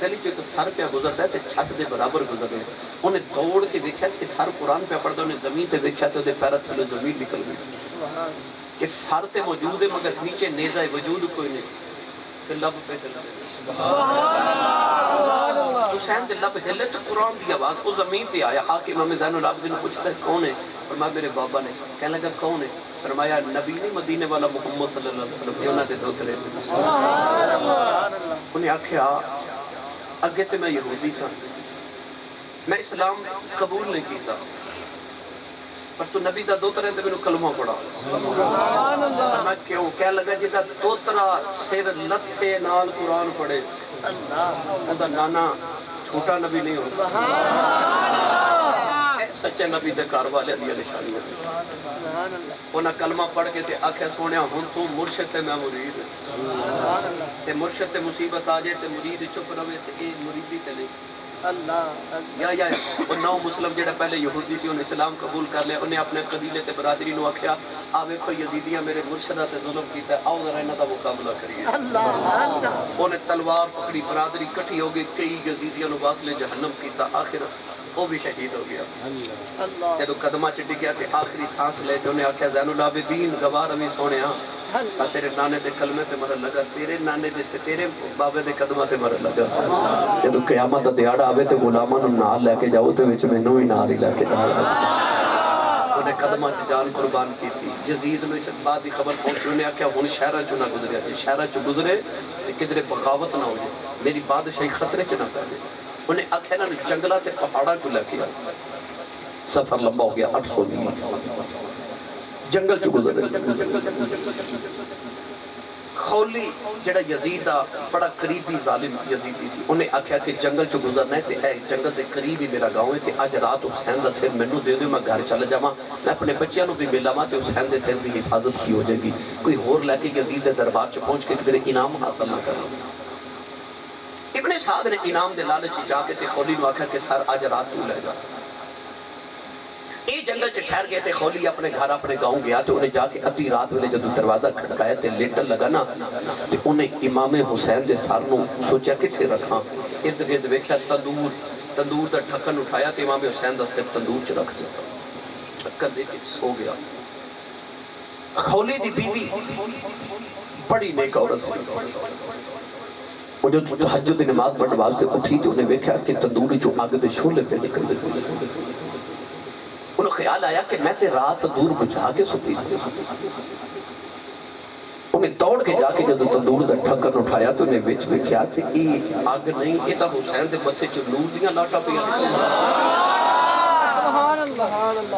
گلی جو ایک سر پہ گزرتا ہے تے چھت دے برابر گزر گیا. انہیں دوڑ کے ویکھیا کہ سر قرآن پہ پڑھدا، انہیں زمین تے ویکھیا تے پیرا تھلے زمین نکل گئی کہ سر تے موجود ہے مگر نیچے نیزہ وجود کوئی نہیں. تے لب پہ حسین دے لب ہلے تو قرآن دی آواز وہ زمین تے آیا. آکے امام زین العابدین نے پوچھتا ہے کون ہے؟ فرمایا میرے بابا نے. کہنے لگا کون ہے؟ فرمایا نبی نہیں مدینے والا محمد صلی اللہ علیہ وسلم. یہ انہاں دے دوترے. انہیں آکھیا اگے تے میں یہودی سا، میں اسلام قبول نہیں کیتا، پر تو نبی دا دوترے تے میں نے کلمہ پڑھا. میں کیوں؟ کہہ لگا جیدہ دوترا سر لتھے نال قرآن پڑھے اندہ نانا چھوٹا نبی نہیں ہوتا. سچے نبی دے کار والے دیا نشانی ہے. انہاں کلمہ پڑھ کے تے آکھے سونیا ہن تو مرشد تے میں مرید تے مرشد تے مصیبت آ جائے تے مرید چپ روے تے اے مریدی تے نہیں. یا وہ نو مسلم جڑا پہلے یہودی سی انہیں اسلام قبول کر لیا. انہیں اپنے قبیلے تے برادری نو آکھیا آویکھو یزیدیاں میرے مرشدہ تے ظلم کیتا ہے، آؤ ذرا انہاں دا مقابلہ کریے. انہیں تلوار پکڑی، برادری کٹھی ہو گئی، کئی یزیدیاں نو واصل جہنم کیتا. آخر وہ بھی شہید ہو گیا. جدو قدمہ چڑی گیا تے آخری سانس لے تے انہیں آکھیا زین العابدین گوار ہمیں سونے ہاں تیرے نانے دے کلمے تے مرن لگا، تیرے نانے دے تیرے بابے دے قدمہ تے مرن لگا. جدو قیامت دا دیاڑا آوے تے غلاماں نو نال لے کے جاؤ تے وچ میں نو ہی نال ہی لے کے جاؤ. انہیں قدمہ چ جان قربان کی تھی. یزید میں بعد ہی خبر پہنچی. انہیں آکھیا ہن شہراں چ نہ گزریا جی، شہراں چ گزرے تے کدھر بغاوت نہ ہو جائے، میری بادشاہی خطرے چ نہ پہ جائے. انہیں آکھیا نا جنگلہ تے پہاڑاں چ لے کے آئے. سفر لمبا ہو گیا 800 میل جنگل چ گزرے. خولی جڑا یزید دا بڑا قریبی ظالم یزیدی سی، انہیں آکھیا کہ جنگل چ گزرنا ہے تے اے جنگل دے قریب ہی میرا گاؤں ہے تے آج رات حسین دا سر مینوں دے دیو، میں گھر چل جاواں، میں اپنے بچیاں نو بھی ملاواں تے حسین دے سر دی حفاظت کی ہو جائے گی. کوئی ہور لے کے یزید دے دربار چ پہنچ کے کدھر انعام حاصل نہ کرنا. ابن سعد نے انعام دے لالچ جا کے تے خولی نو آکھیا کہ سر آج رات تو لے گا. اے جنگل چ ٹھہر گئے تے خولی اپنے گھر اپنے گاؤں گیا تے انہیں جا کے ادھی رات ویلے جدو دروازہ کھڑکایا تے لیٹر لگا نا تے انہیں امام حسین دے سر نو سوچا کتھے رکھاں. ارد گرد ویکھیا تندور دا ڈھکن اٹھایا تے امام حسین دا سر تندور چ رکھ دیتا. ڈھکن دے کے سو گیا. خولی دی بی بی بڑی نیک عورت سی. وہ جو تہجد نماز پڑھنے واسطے اٹھی تے انہیں ویکھیا کہ تندور چوں اگ دے شعلے پہ نکل دے. انہوں خیال آیا کہ میں تے رات دور بجھا کے ستی سی. انہیں دوڑ کے جا کے جدو تندور دا ڈھکن اٹھایا تو انہیں وچ ویکھیا کہ یہ آگ نہیں، یہ تا حسین دے متھے چ نور دیاں لاٹاں پیاں.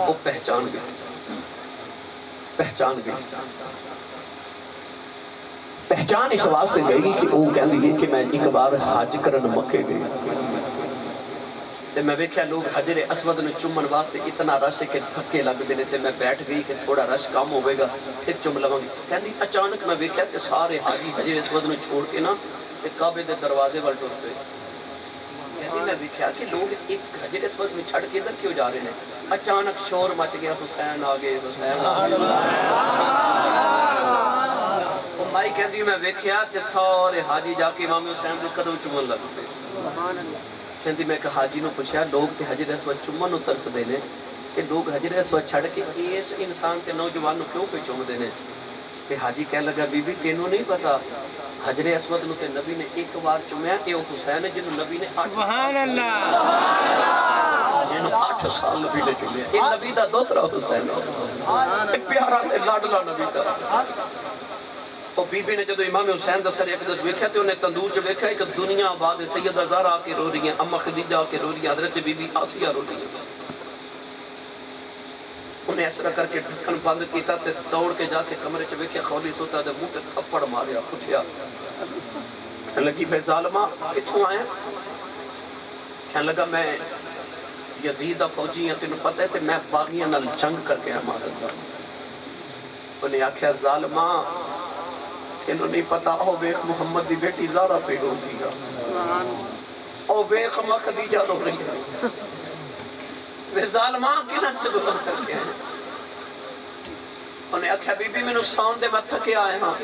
وہ پہچان گیا، پہچان اس واسطے گئی کہ وہ کہندی ہے کہ میں ایک بار حج کرن مکے گئی تے میں ویکھیا لوگ حجر اسود نے چومن واسطے اتنا رش ہے کہ تھکے لگ دینے تے میں بیٹھ گئی کہ تھوڑا رش کم ہوئے گا پھر چم لواں گی. کہندی اچانک میں ویکھیا کہ سارے حاجی حجر اسود نے چھوڑ کے نا تے کعبے دے دروازے ول ٹر پئے. کہندی میں ویکھیا کہ لوگ ایک حجر اسود میں چھڑ کے ادھر کیوں جا رہے ہیں. اچانک شور مچ گیا حسین آ گئے، حسین آ گئے. مائی کہندی میں ویکھیا تے سارے حاجی جا کے امام حسین دے قدم چومن لگ پئے. کہندی میں کہ حاجی نو پوچھیا لوگ تے حجر اسود چومن نو ترس دے نے تے لوگ حجر اسود چھڑ کے اس انسان تے نوجوان نو کیوں پہ چوم دے نے. تے حاجی کہنے لگا بی بی تینوں نہیں پتا حجر اسود نو تے نبی نے ایک بار چومیا، اے او حسین ہے جنوں نبی نے 8 سال نبی نے چومیا. اے نبی دا دوسرا حسین ہے، پیارا تے لاڈلا نبی دا. اور بی بی نے جدو امام حسین دا سر اقدس ویکھیا تے انہیں تندور چ ویکھیا کہ دنیا آباد سیدہ زہرا آ کے رو رہی ہیں، اما خدیجہ آ کے رو رہی ہیں، حضرت بی بی آسیہ رو رہی ہیں. انہیں اس طرح کر کے ڈھکن بند کیتا تے دوڑ کے جا کے کمرے چ ویکھیا خولی سوتا تے منہ تے تھپڑ ماریا. پوچھیا کہنے لگی بے ظالمہ کتھوں آئے؟ کہنے لگا میں یزید دا فوجی ہیں، تینوں پتہ ہے تے میں باغیاں نال جنگ کر کے آیا. انہیں آکھیا ظالمہ انہوں نہیں پتا او بیخ محمد دی بیٹی زارا پہ رو دیا، او بیخ ماں خدیجہ رو رہی ہے. وہ ظالمان کی نہ چلو کر کے آئے. انہیں آکھیا بی بی میں نو سان دے میں تھکے آئے ہاں.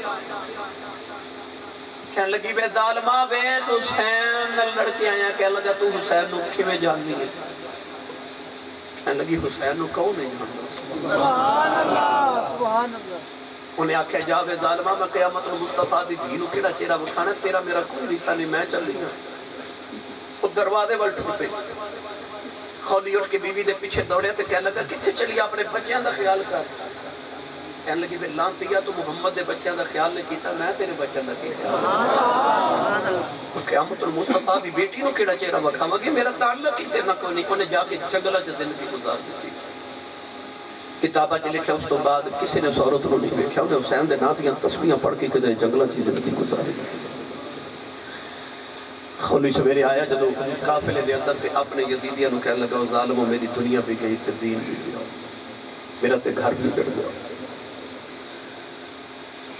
کہنے لگی بے ظالمہ ویخ حسین نال لڑکے آیا. کہنے لگا تو حسین نو کیویں جاننی ہے؟ کہنے لگی حسین نو کون نہیں جانتا؟ سبحان اللہ سبحان اللہ. انہیں آکھیا جا بے ظالمہ میں قیامت مصطفیٰ دی دھی نو کیڑا چہرہ بکھانا ہے؟ تیرا میرا کوئی رشتہ نہیں، میں چل رہی ہوں. وہ دروازے وال ٹر پے. خولی اٹھ کے بی بی دے پیچھے دوڑیا تے کہنے لگا کتھے چلی اپنے بچیاں دا خیال کر. کہنے لگی بے لانتیا تو محمد دے بچیاں دا خیال نہیں کیتا، میں تیرے بچیاں دا کی خیال. قیامت المصطفیٰ دی بیٹی نو کیڑا چہرہ بکھاواں گی؟ میرا تعلق ہی تے نہ کوئی نہیں. انہیں جا کے جنگلہ چ زندگی گزار دی. کتابہ چ لکھا اس تو بعد کسی نے عورت نو نہیں دیکھا. انہیں حسین دے نات دیاں تسبیحاں پڑھ کے کدھر جنگلہ چ زندگی گزاری. خولی سویرے آیا جدو قافلے دے اندر تے اپنے یزیدیاں نو کہنے لگا ظالموں میری دنیا بھی گئی تے دین بھی گیا، میرا تے گھر بھی گڑ گیا.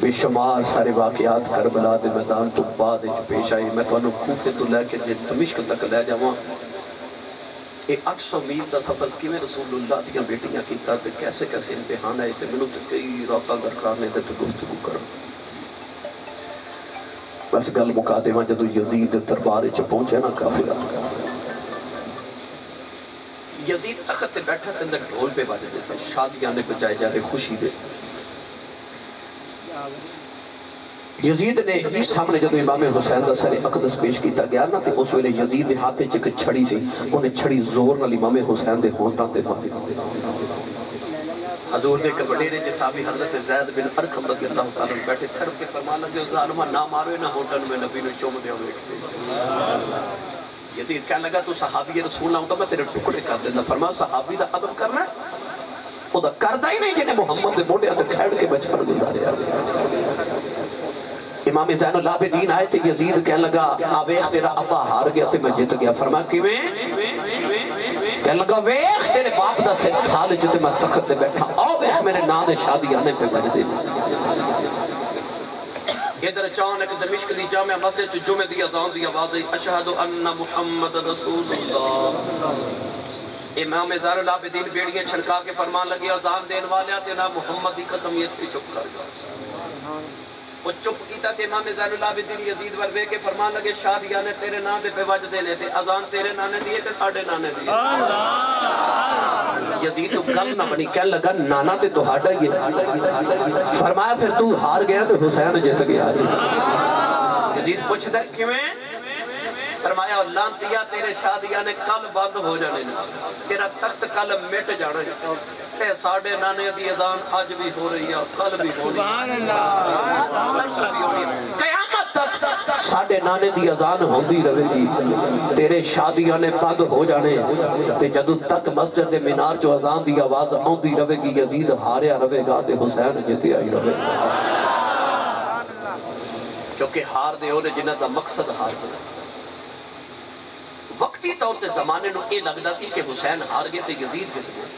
بے شمار سارے واقعات کربلا دے میدان تو بعد پیش آئی. میں تو انہوں کوفے تو لے کے دمشق تک لے جاواں. یہ 800 میل دا سفر کیویں رسول اللہ دیاں بیٹیاں کیتا تے کیسے کیسے امتحان آئے تے منوں تے کئی راتاں درکار نے تے گفتگو کرو. بس گل مکا دیواں جدو یزید دربار وچ پہنچے نا قافلہ، یزید تخت تے بیٹھا تے اندر ڈھول پہ بجدے سن، شادیاں نے بجائے جائے خوشی دے. یزید نے اس سامنے جدو امام حسین دا سر اقدس پیش کیتا گیا نا تے اس ویلے یزید دے ہاتھ وچ ایک چھڑی سی، انہیں چھڑی زور نال امام حسین دے ہونٹاں تے ماری. حضور دے کبڑیرے جے صحابی حضرت زید بن ارقم رضی اللہ تعالیٰ بیٹھے تھڑپ کے فرمان لگے ظالمہ نہ مارو نہ ہونٹن میں نبی نے چوم دیا ہوئے. یزید کہنے لگا تو صحابی رسول اللہ ہوتا میں تیرے ٹکڑے کر دینا. فرمایا صحابی دا ادب کرنا ہے وہ دا کردہ ہی نہیں جنہیں محمد دے موڑے اندر کھیڑ کے بچپن گزارے. امام زین العابدین آئے تھے. یزید کہنے لگا آویخ تیرا ابا ہار گیا تے میں جت گیا. فرمایا کیویں؟ کہنے لگا ویخ تیرے باپ دا سے سال جتے میں تخت دے بیٹھا آو ویخ میرے نا دے شادی آنے پہ بج دے. ادھر اچانک دمشق دی جامع مسجد جمعہ دی اذان دی آواز ہے اشہد ان محمد رسول اللہ. امام زین العابدین بیڑیاں چھڑکا کے فرمان لگے اذان دین والے تے نا محمد دی قسم یہ تھی چپ کر گیا. وہ چپ کیتا تے امام زین العابدین یزید وربے کے فرمان لگے شادیاں نے تیرے نا دے پہ وج دینے تے اذان تیرے نانے دیئے تے ساڑھے نانے دیئے. یزید تو گل نہ بنی. کہنے لگا نانا تے تو ہاڑا ہی ہے. فرمایا پھر تو ہار گیا تو حسین جت گیا. یزید پوچھ دے کیویں؟ فرمایا لانتیا تیرے شادیاں نے کل بند ہو جانے تیرا تخت کل مٹ جانا تے ساڑھے نانے دی اذان آج بھی ہو رہی ہے کل بھی ہو رہی ہے. قیامت تک ساڑھے نانے دی اذان ہوندی رہے گی. تیرے شادیاں نے بند ہو جانے تے جدو تک مسجد مینار جو اذان دی آواز ہوندی رہے گی یزید ہاریا رہے گا تے حسین جتے آئی رہے گا. کیونکہ ہار دے ہونے جنہ دا مقصد ہار دے. وقتی طور تے زمانے نو اے لگدا سی کہ حسین ہار گئے تے یزید جت گئے.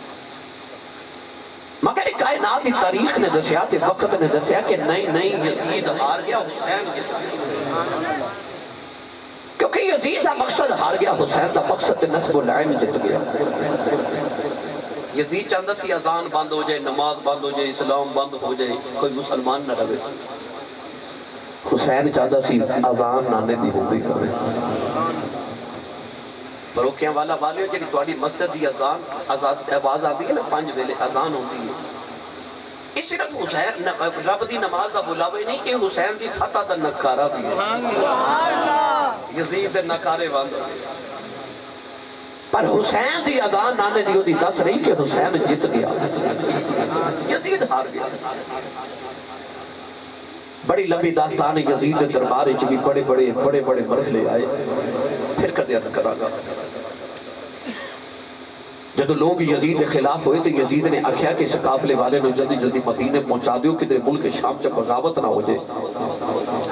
مگر کائنات کی تاریخ نے دسیا تے وقت نے دسیا کہ نہیں یزید ہار گیا حسین جت گیا. کیونکہ یزید دا مقصد ہار گیا حسین دا مقصد نسب العین جت گیا. یزید چاہتا سی اذان بند ہو جائے نماز بند ہو جائے اسلام بند ہو جائے کوئی مسلمان نہ رہے. حسین چاہتا سی اذان نانے دی ہوندی رہے. بروکیاں والا والے ہو جنہی توڑی مسجد دی اذان آواز آتی ہے نا 5 ویلے اذان ہوتی ہے. اس صرف حسین رب دی نماز دا بلاوے نہیں کہ حسین دی فتح دا نکارہ بھی ہے. یزید دے نکارے بند ہو پر حسین دی اذان نانے دی ہوتی دس رہی کہ حسین جت گیا یزید ہار گیا. بڑی لمبی داستان یزید دربار وچ بھی بڑے بڑے مرحلے آئے. پھر کدے عرض کراں گا. جدو لوگ یزید کے خلاف ہوئے تو یزید نے آکھیا کہ اس قافلے والے نے جلدی جلدی مدینے پہنچا دیو کہ دے ملک شام چا بغاوت نہ ہو جائے.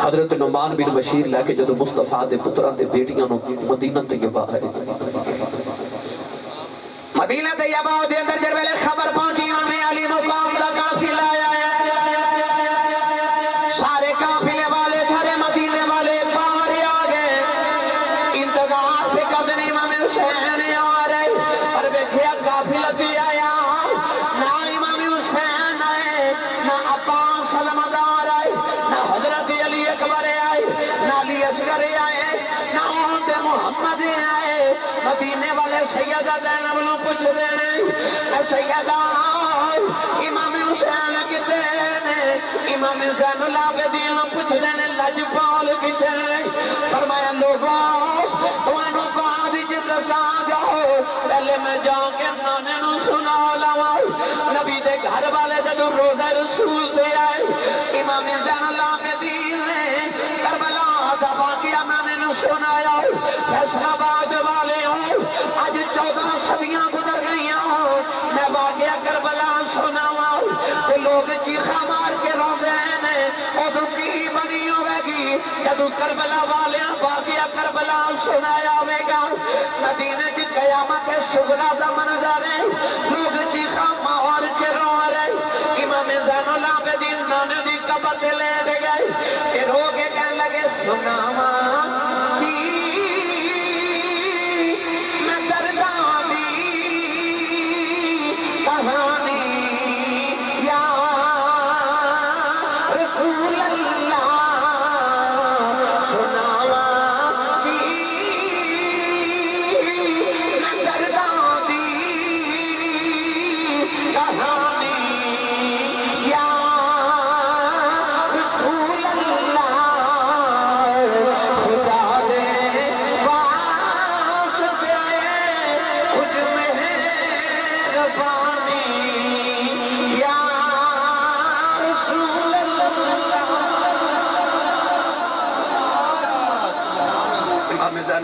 حضرت نعمان بن بشیر لے کے جدو مصطفیٰ دے پتران دے بیٹیاں نو مدینہ طیبہ ہے. مدینہ طیبہ دے اندر جر ویلے خبر پہنچی امام علی مقام دا قافلہ آیا. سارے قافلے والے سارے مدینے والے باہر آ گئے. انتظار پہ قدر امام حسین آ رہے اور بیٹھیا قافلہ بھی آیا. نہ امام حسین آئے نہ عباس علمدار آئے نہ حضرت علی اکبر آئے دے آئے مدینے والے سیدہ زینب نو پوچھ دینے اے سیدہ امام حسین کتے نے امام زین العابدین نو پوچھ دینے لجپال کتے نے فرمایا لوگوں توانو بعد جت سانگا ہو پہلے میں جاؤں کے نانے نو سنا لوا نبی دے گھر والے جدو روزہ رسول دے آئے امام زین العابدین نے کربلا دا واقعہ نانے نو سنایا فیصلہ آباد والے ہو آج 14 صدیاں گزر گئی ہوں میں واقعہ کربلا سناوا کہ لوگ چیخا مار کے رو گئے نے ادو کی بنی ہوئے گی جدو کربلا والے واقعہ کربلا سنایا ہوئے گا مدینے کی قیامت صغرا دا منظر ہے لوگ چیخا مار کے رو رہے امام زین العابدین نانے دی قبر لے گئے کہ رو کے کہنے لگے سناوا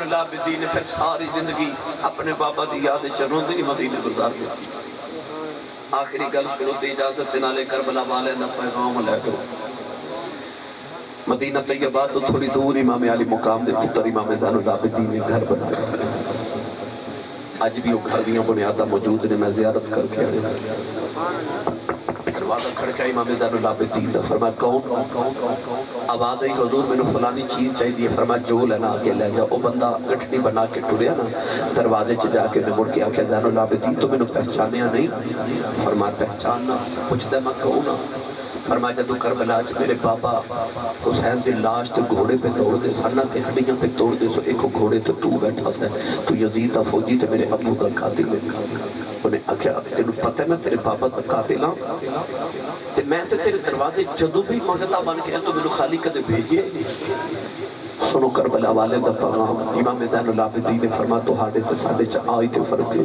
العابدین نے پھر ساری زندگی اپنے بابا دی یاد چرون دی مدینے گزار دیتی آخری گل سنو دی اجازت نالے کربلا والے دا پیغام لے گو مدینہ طیبہ تو تھوڑی دور امام علی مقام دے پتر امام زین العابدین نے گھر بنایا آج بھی وہ گھر دیاں بنیادہ موجود نے میں زیارت کر کے آئے دروازہ کھڑکا امام زین العابدین دا فرمایا کون آواز ہے حضور میں نے فلانی چیز چاہیے فرمایا جو لینا آگے لے جا وہ بندہ گھٹنی بنا کے ٹوریا نا دروازے چ جا کے انہیں مڑ کے آکھیا زین العابدین تو میں نے پہچانیا نہیں فرمایا پہچاننا پوچھ دے میں کہوں فرمایا جدو کربلا چ میرے بابا حسین دی لاش تے گھوڑے پہ توڑ دے سنہ تے ہڈیاں پہ توڑ دے سو ایک گھوڑے تے تو بیٹھا سے تو یزید دا فوجی تے میرے ابو دا قاتل ہے انہیں آکھیا تینوں پتہ ہے میں تیرے بابا دا قاتل ہاں تے میں تے تیرے دروازے جدو بھی منگتا بن کے تو میں نے خالی کدے بھیجے سنو کربلا والے دا پیغام امام زین العابدین نے فرمایا تو ہاڑے تے ساڑے چا آئی تے فرق ہے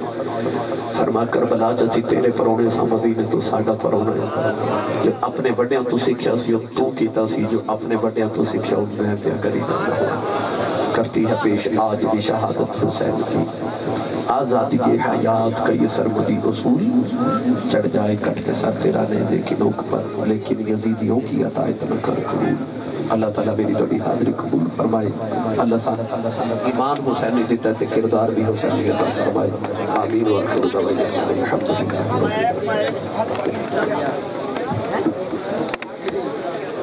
فرمایا کربلا جسی تیرے پرونے سا مدینے تو ساڑا پرونے جو اپنے بڑیاں تو سکھیا سی تو کیتا سی جو اپنے بڑیاں تو سکھیا میں پیا کری کرتی ہے پیش آج بھی شہادت حسین کی آزادی کے حیات کا یہ سرمدی اصول چڑھ جائے کٹ کے سر تیرا نیزے کی نوک پر لیکن یزیدیوں کی عطایت نہ کر قبول اللہ تعالیٰ میری توڑی حاضری قبول فرمائے اللہ صلی ایمان حسینی دیتا ہے کردار بھی حسینی دیتا فرمائے آمین و آخر دعوانا الحمدللہ